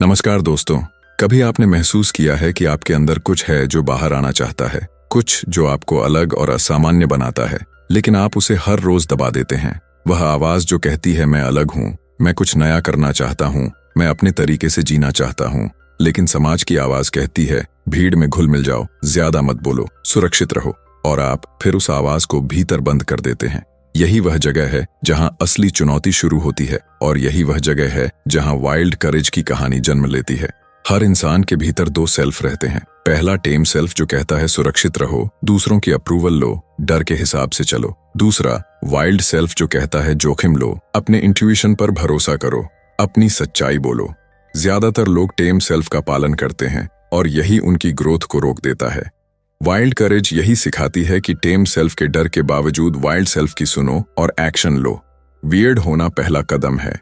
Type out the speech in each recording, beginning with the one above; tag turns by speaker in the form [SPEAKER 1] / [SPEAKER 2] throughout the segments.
[SPEAKER 1] नमस्कार दोस्तों। कभी आपने महसूस किया है कि आपके अंदर कुछ है जो बाहर आना चाहता है, कुछ जो आपको अलग और असामान्य बनाता है, लेकिन आप उसे हर रोज दबा देते हैं। वह आवाज जो कहती है मैं अलग हूँ, मैं कुछ नया करना चाहता हूँ, मैं अपने तरीके से जीना चाहता हूँ। लेकिन समाज की आवाज कहती है भीड़ में घुल मिल जाओ, ज्यादा मत बोलो, सुरक्षित रहो। और आप फिर उस आवाज को भीतर बंद कर देते हैं। यही वह जगह है जहां असली चुनौती शुरू होती है, और यही वह जगह है जहां वाइल्ड करेज की कहानी जन्म लेती है। हर इंसान के भीतर दो सेल्फ रहते हैं। पहला टेम सेल्फ जो कहता है सुरक्षित रहो, दूसरों की अप्रूवल लो, डर के हिसाब से चलो। दूसरा वाइल्ड सेल्फ जो कहता है जोखिम लो, अपने इंट्यूशन पर भरोसा करो, अपनी सच्चाई बोलो। ज्यादातर लोग टेम सेल्फ का पालन करते हैं और यही उनकी ग्रोथ को रोक देता है। वाइल्ड करेज यही सिखाती है कि टेम सेल्फ के डर के बावजूद वाइल्ड सेल्फ की सुनो और एक्शन लो। वियर्ड होना पहला कदम है।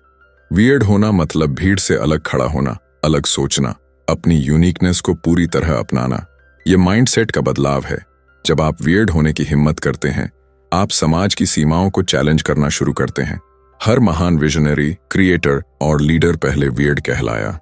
[SPEAKER 1] वियर्ड होना मतलब भीड़ से अलग खड़ा होना, अलग सोचना, अपनी यूनिकनेस को पूरी तरह अपनाना। ये माइंडसेट का बदलाव है। जब आप वियर्ड होने की हिम्मत करते हैं, आप समाज की सीमाओं को चैलेंज करना शुरू करते हैं। हर महान विजनरी, क्रिएटर और लीडर पहले वियर्ड कहलाया।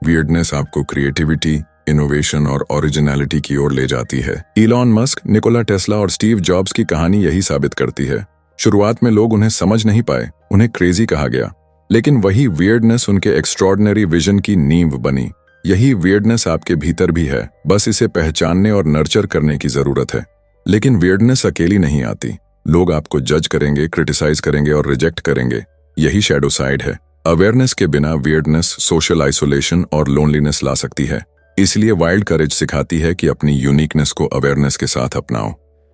[SPEAKER 1] वियर्डनेस आपको क्रिएटिविटी, इनोवेशन और ओरिजिनलिटी की ओर ले जाती है। इलॉन मस्क, निकोला टेस्ला और स्टीव जॉब्स की कहानी यही साबित करती है। शुरुआत में लोग उन्हें समझ नहीं पाए, उन्हें क्रेजी कहा गया, लेकिन वही वियर्डनेस उनके एक्स्ट्रॉर्डिनरी विजन की नींव बनी। यही वियर्डनेस आपके भीतर भी है, बस इसे पहचानने और नर्चर करने की जरूरत है। लेकिन वियर्डनेस अकेली नहीं आती। लोग आपको जज करेंगे, क्रिटिसाइज करेंगे और रिजेक्ट करेंगे। यही शैडो साइड है। अवेयरनेस के बिना वियर्डनेस सोशल आइसोलेशन और लोनलीनेस ला सकती है। इसलिए वाइल्ड करेज सिखाती है कि अपनी यूनिकनेस को अवेयरनेस के साथ अपनाओ।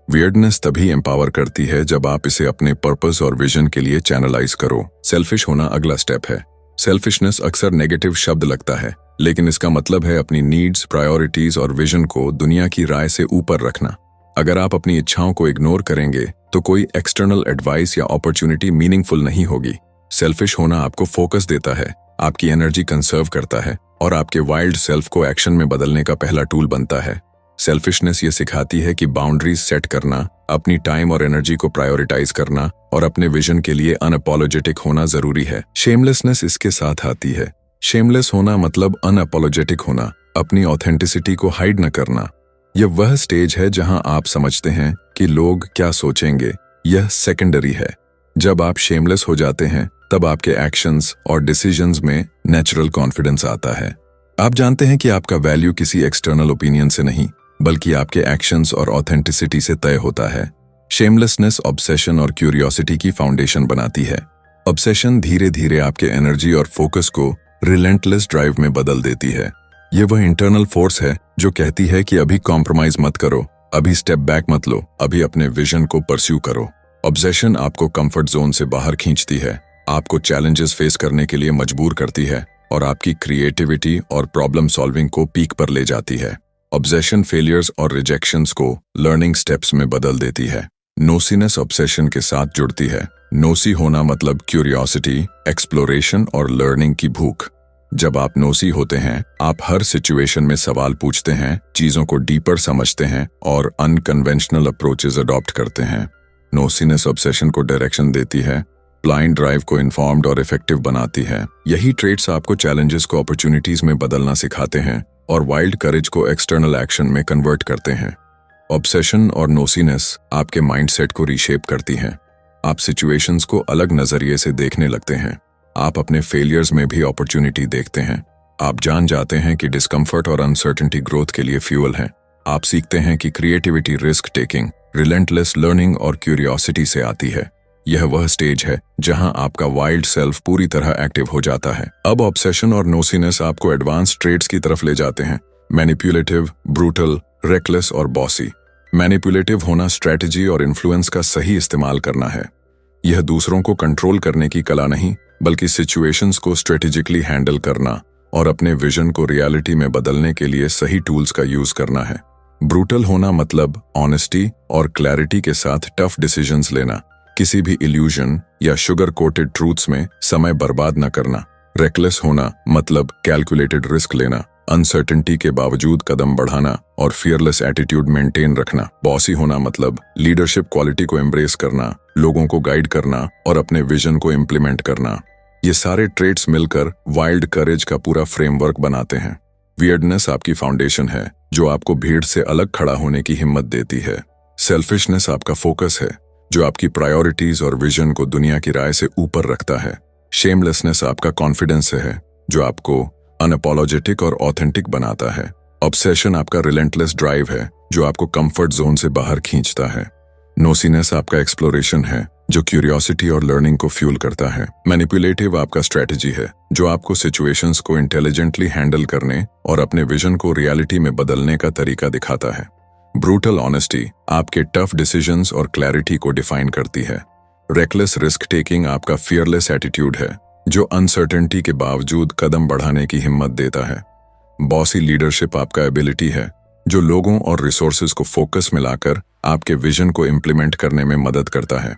[SPEAKER 1] वियर्डनेस तभी एम्पावर करती है जब आप इसे अपने पर्पस और विजन के लिए चैनलाइज करो। सेल्फिश होना अगला स्टेप है। सेल्फिशनेस अक्सर नेगेटिव शब्द लगता है, लेकिन इसका मतलब है अपनी नीड्स, प्रायोरिटीज और विजन को दुनिया की राय से ऊपर रखना। अगर आप अपनी इच्छाओं को इग्नोर करेंगे तो कोई एक्सटर्नल एडवाइस या अपॉर्चुनिटी मीनिंगफुल नहीं होगी। सेल्फिश होना आपको फोकस देता है, आपकी एनर्जी कंसर्व करता है और आपके वाइल्ड सेल्फ को एक्शन में बदलने का पहला टूल बनता है। सेल्फिशनेस ये सिखाती है कि बाउंड्रीज सेट करना, अपनी टाइम और एनर्जी को प्रायोरिटाइज करना और अपने विजन के लिए अनअपोलोजेटिक होना जरूरी है। शेमलेसनेस इसके साथ आती है। शेमलेस होना मतलब अनअपोलोजेटिक होना, अपनी ऑथेंटिसिटी को हाइड न करना। यह वह स्टेज है जहां आप समझते हैं कि लोग क्या सोचेंगे, यह सेकेंडरी है। जब आप शेमलेस हो जाते हैं तब आपके एक्शंस और डिसीजंस में नेचुरल कॉन्फिडेंस आता है। आप जानते हैं कि आपका वैल्यू किसी एक्सटर्नल ओपिनियन से नहीं, बल्कि आपके एक्शंस और ऑथेंटिसिटी से तय होता है। शेमलेसनेस ऑब्सेशन और क्यूरियोसिटी की फाउंडेशन बनाती है। ऑब्सेशन धीरे धीरे आपके एनर्जी और फोकस को रिलेंटलेस ड्राइव में बदल देती है। यह वह इंटरनल फोर्स है जो कहती है कि अभी कॉम्प्रोमाइज मत करो, अभी स्टेप बैक मत लो, अभी अपने विजन को परस्यू करो। ऑब्सेशन आपको कंफर्ट जोन से बाहर खींचती है, आपको चैलेंजेस फेस करने के लिए मजबूर करती है और आपकी क्रिएटिविटी और प्रॉब्लम सॉल्विंग को पीक पर ले जाती है। ऑब्सेशन फेलियर्स और रिजेक्शंस को लर्निंग स्टेप्स में बदल देती है। नोसीनेस ऑब्सेशन के साथ जुड़ती है। नोसी होना मतलब क्यूरियोसिटी, एक्सप्लोरेशन और लर्निंग की भूख। जब आप नोसी होते हैं, आप हर सिचुएशन में सवाल पूछते हैं, चीजों को डीपर समझते हैं और अनकन्वेंशनल अप्रोचेस अडॉप्ट करते हैं। नोसीनेस ऑब्सेशन को डायरेक्शन देती है, ब्लाइंड ड्राइव को इन्फॉर्म्ड और इफेक्टिव बनाती है। यही ट्रेट्स आपको चैलेंजेस को अपॉर्चुनिटीज में बदलना सिखाते हैं और वाइल्ड करेज को एक्सटर्नल एक्शन में कन्वर्ट करते हैं। ऑब्सेशन और नोसीनेस आपके माइंडसेट को रीशेप करती हैं। आप सिचुएशंस को अलग नजरिए से देखने लगते हैं। आप अपने फेलियर्स में भी अपॉर्चुनिटी देखते हैं। आप जान जाते हैं कि डिस्कम्फर्ट और अनसर्टेनिटी ग्रोथ के लिए फ्यूल है। आप सीखते हैं कि creativity risk taking, relentless learning और क्यूरियोसिटी से आती है। यह वह स्टेज है जहां आपका वाइल्ड सेल्फ पूरी तरह एक्टिव हो जाता है। अब ऑब्सेशन और नोसीनेस आपको एडवांस ट्रेड्स की तरफ ले जाते हैं। मैनिपुलेटिव, ब्रूटल, रेकलेस और बॉसी। मैनिपुलेटिव होना स्ट्रेटजी और इन्फ्लुएंस का सही इस्तेमाल करना है। यह दूसरों को कंट्रोल करने की कला नहीं, बल्कि सिचुएशंस को स्ट्रेटेजिकली हैंडल करना और अपने विजन को रियलिटी में बदलने के लिए सही टूल्स का यूज करना है। ब्रूटल होना मतलब ऑनेस्टी और क्लैरिटी के साथ टफ डिसीजंस लेना, किसी भी इल्यूजन या शुगर कोटेड ट्रूथ्स में समय बर्बाद न करना। रेकलेस होना मतलब कैलकुलेटेड रिस्क लेना, अनसर्टेनिटी के बावजूद कदम बढ़ाना और फियरलेस एटीट्यूड मेंटेन रखना। बॉसी होना मतलब लीडरशिप क्वालिटी को एम्ब्रेस करना, लोगों को गाइड करना और अपने विजन को इम्प्लीमेंट करना। ये सारे ट्रेट्स मिलकर वाइल्ड करेज का पूरा फ्रेमवर्क बनाते हैं। वियर्डनेस आपकी फाउंडेशन है जो आपको भीड़ से अलग खड़ा होने की हिम्मत देती है। सेल्फिशनेस आपका फोकस है जो आपकी प्रायोरिटीज और विजन को दुनिया की राय से ऊपर रखता है। शेमलेसनेस आपका कॉन्फिडेंस है जो आपको अनअपोलोजेटिक और ऑथेंटिक बनाता है। ऑब्सेशन आपका रिलेंटलेस ड्राइव है जो आपको कंफर्ट जोन से बाहर खींचता है। नोसीनेस आपका एक्सप्लोरेशन है जो क्यूरियोसिटी और लर्निंग को फ्यूल करता है। मैनिपुलेटिव आपका स्ट्रेटजी है जो आपको सिचुएशंस को इंटेलिजेंटली हैंडल करने और अपने विजन को रियलिटी में बदलने का तरीका दिखाता है। ब्रूटल ऑनेस्टी आपके टफ डिसीजंस और क्लैरिटी को डिफाइन करती है। रेकलेस रिस्क टेकिंग आपका फियरलेस एटीट्यूड है जो अनसर्टेनिटी के बावजूद कदम बढ़ाने की हिम्मत देता है। बॉसी लीडरशिप आपका एबिलिटी है जो लोगों और रिसोर्सेज को फोकस में लाकर आपके विजन को इम्प्लीमेंट करने में मदद करता है।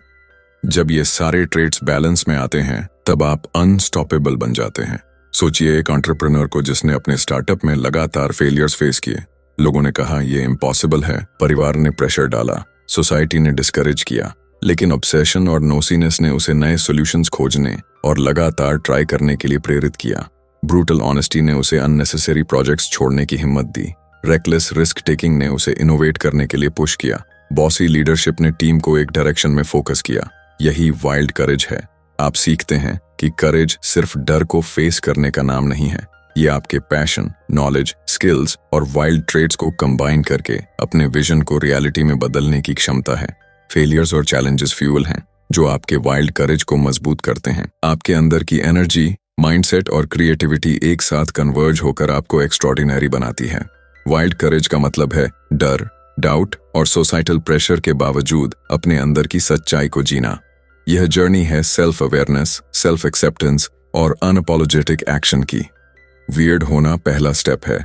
[SPEAKER 1] जब ये सारे ट्रेट्स बैलेंस में आते हैं तब आप अनस्टॉपेबल बन जाते हैं। सोचिए एक एंटरप्रेन्योर को जिसने अपने स्टार्टअप में लगातार फेलियर्स फेस किए। लोगों ने कहा ये इम्पॉसिबल है, परिवार ने प्रेशर डाला, सोसाइटी ने डिस्करेज किया, लेकिन ऑब्सेशन और नोसीनेस ने उसे नए सॉल्यूशंस खोजने और लगातार ट्राई करने के लिए प्रेरित किया। ब्रूटल ऑनेस्टी ने उसे अननेसेसरी प्रोजेक्ट्स छोड़ने की हिम्मत दी। रेकलेस रिस्क टेकिंग ने उसे इनोवेट करने के लिए पुश किया। बॉसी लीडरशिप ने टीम को एक डायरेक्शन में फोकस किया। यही वाइल्ड करेज है। आप सीखते हैं कि करेज सिर्फ डर को फेस करने का नाम नहीं है, ये आपके पैशन, नॉलेज, स्किल्स और वाइल्ड ट्रेट्स को कंबाइन करके अपने विजन को रियलिटी में बदलने की क्षमता है। फेलियर्स और चैलेंजेस फ्यूल हैं जो आपके वाइल्ड करेज को मजबूत करते हैं। आपके अंदर की एनर्जी, माइंडसेट और क्रिएटिविटी एक साथ कन्वर्ज होकर आपको एक्स्ट्रॉर्डिनरी बनाती है। वाइल्ड करेज का मतलब है डर, डाउट और सोसाइटल प्रेशर के बावजूद अपने अंदर की सच्चाई को जीना। यह जर्नी है सेल्फ अवेयरनेस, सेल्फ एक्सेप्टेंस और अनअपोलोजेटिक एक्शन की। वियर्ड होना पहला स्टेप है।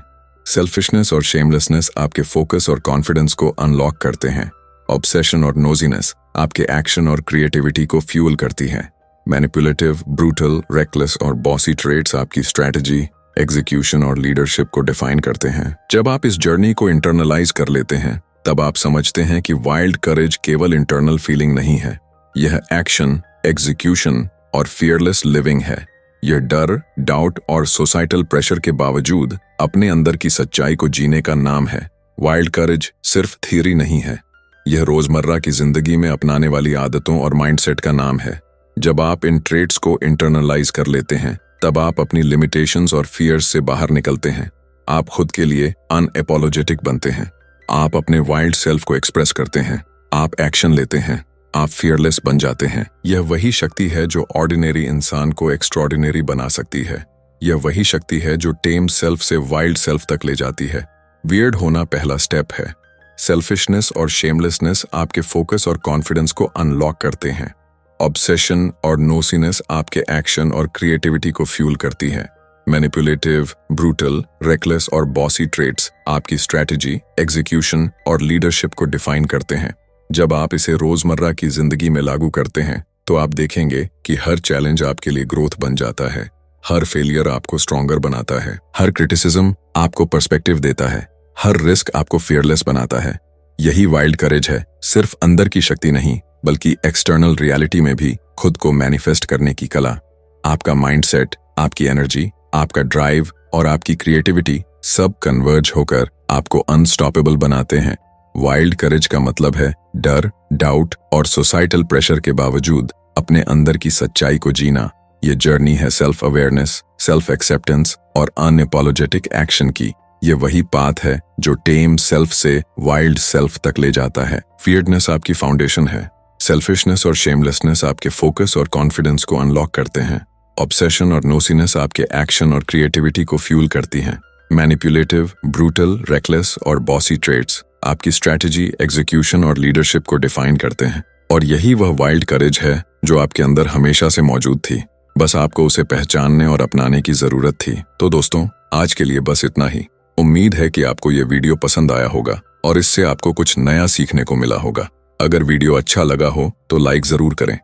[SPEAKER 1] सेल्फिशनेस और शेमलेसनेस आपके फोकस और कॉन्फिडेंस को अनलॉक करते हैं। ऑब्सेशन और नोजीनेस आपके एक्शन और क्रिएटिविटी को फ्यूल करती है। मैनिपुलेटिव, ब्रूटल, रेकलेस और बॉसी ट्रेट्स आपकी स्ट्रैटेजी, एग्जीक्यूशन और लीडरशिप को डिफाइन करते हैं। जब आप इस जर्नी को इंटरनलाइज कर लेते हैं तब आप समझते हैं कि वाइल्ड करेज केवल इंटरनल फीलिंग नहीं है, यह एक्शन, एग्जीक्यूशन और फियरलेस लिविंग है। यह डर, डाउट और सोसाइटल प्रेशर के बावजूद अपने अंदर की सच्चाई को जीने का नाम है। वाइल्ड करेज सिर्फ थियरी नहीं है, यह रोजमर्रा की जिंदगी में अपनाने वाली आदतों और माइंडसेट का नाम है। जब आप इन ट्रेट्स को इंटरनलाइज कर लेते हैं तब आप अपनी लिमिटेशंस और फियर्स से बाहर निकलते हैं। आप खुद के लिए अनएपोलोजेटिक बनते हैं। आप अपने वाइल्ड सेल्फ को एक्सप्रेस करते हैं। आप एक्शन लेते हैं। आप फियरलेस बन जाते हैं। यह वही शक्ति है जो ऑर्डिनरी इंसान को एक्स्ट्रॉर्डिनरी बना सकती है। यह वही शक्ति है जो टेम सेल्फ से वाइल्ड सेल्फ तक ले जाती है। वियर्ड होना पहला स्टेप है। सेल्फिशनेस और शेमलेसनेस आपके फोकस और कॉन्फिडेंस को अनलॉक करते हैं। ऑब्सेशन और नोसीनेस आपके एक्शन और क्रिएटिविटी को फ्यूल करती है। मैनिपुलेटिव, ब्रूटल, रेकलेस और बॉसी ट्रेट्स आपकी स्ट्रैटेजी, एग्जीक्यूशन और लीडरशिप को डिफाइन करते हैं। जब आप इसे रोजमर्रा की जिंदगी में लागू करते हैं तो आप देखेंगे कि हर चैलेंज आपके लिए ग्रोथ बन जाता है। हर फेलियर आपको स्ट्रॉन्गर बनाता है। हर क्रिटिसिज्म आपको पर्सपेक्टिव देता है। हर रिस्क आपको फियरलेस बनाता है। यही वाइल्ड करेज है, सिर्फ अंदर की शक्ति नहीं बल्कि एक्सटर्नल रियलिटी में भी खुद को मैनिफेस्ट करने की कला। आपका माइंडसेट, आपकी एनर्जी, आपका ड्राइव और आपकी क्रिएटिविटी सब कन्वर्ज होकर आपको अनस्टॉपेबल बनाते हैं। वाइल्ड करेज का मतलब है डर, डाउट और सोसाइटल प्रेशर के बावजूद अपने अंदर की सच्चाई को जीना। ये जर्नी है सेल्फ अवेयरनेस, सेल्फ एक्सेप्टेंस और अनअपोलोजेटिक एक्शन की। ये वही पाथ है जो टेम सेल्फ से वाइल्ड सेल्फ तक ले जाता है। फियर्डनेस आपकी फाउंडेशन है। सेल्फिशनेस और शेमलेसनेस आपके फोकस और कॉन्फिडेंस को अनलॉक करते हैं। ऑब्सेशन और नोसीनेस आपके एक्शन और क्रिएटिविटी को फ्यूल करती हैं। मैनिपुलेटिव, ब्रूटल, रेकलेस और बॉसी ट्रेट्स आपकी स्ट्रैटेजी, एग्जीक्यूशन और लीडरशिप को डिफाइन करते हैं। और यही वह वाइल्ड करेज है जो आपके अंदर हमेशा से मौजूद थी, बस आपको उसे पहचानने और अपनाने की जरूरत थी। तो दोस्तों, आज के लिए बस इतना ही। उम्मीद है कि आपको ये वीडियो पसंद आया होगा और इससे आपको कुछ नया सीखने को मिला होगा। अगर वीडियो अच्छा लगा हो तो लाइक जरूर करें।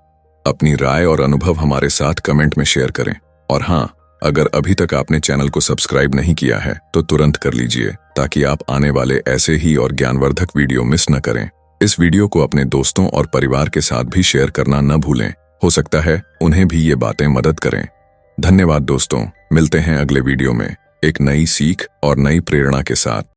[SPEAKER 1] अपनी राय और अनुभव हमारे साथ कमेंट में शेयर करें। और हाँ, अगर अभी तक आपने चैनल को सब्सक्राइब नहीं किया है तो तुरंत कर लीजिए ताकि आप आने वाले ऐसे ही और ज्ञानवर्धक वीडियो मिस न करें। इस वीडियो को अपने दोस्तों और परिवार के साथ भी शेयर करना न भूलें। हो सकता है उन्हें भी ये बातें मदद करें। धन्यवाद दोस्तों, मिलते हैं अगले वीडियो में एक नई सीख और नई प्रेरणा के साथ।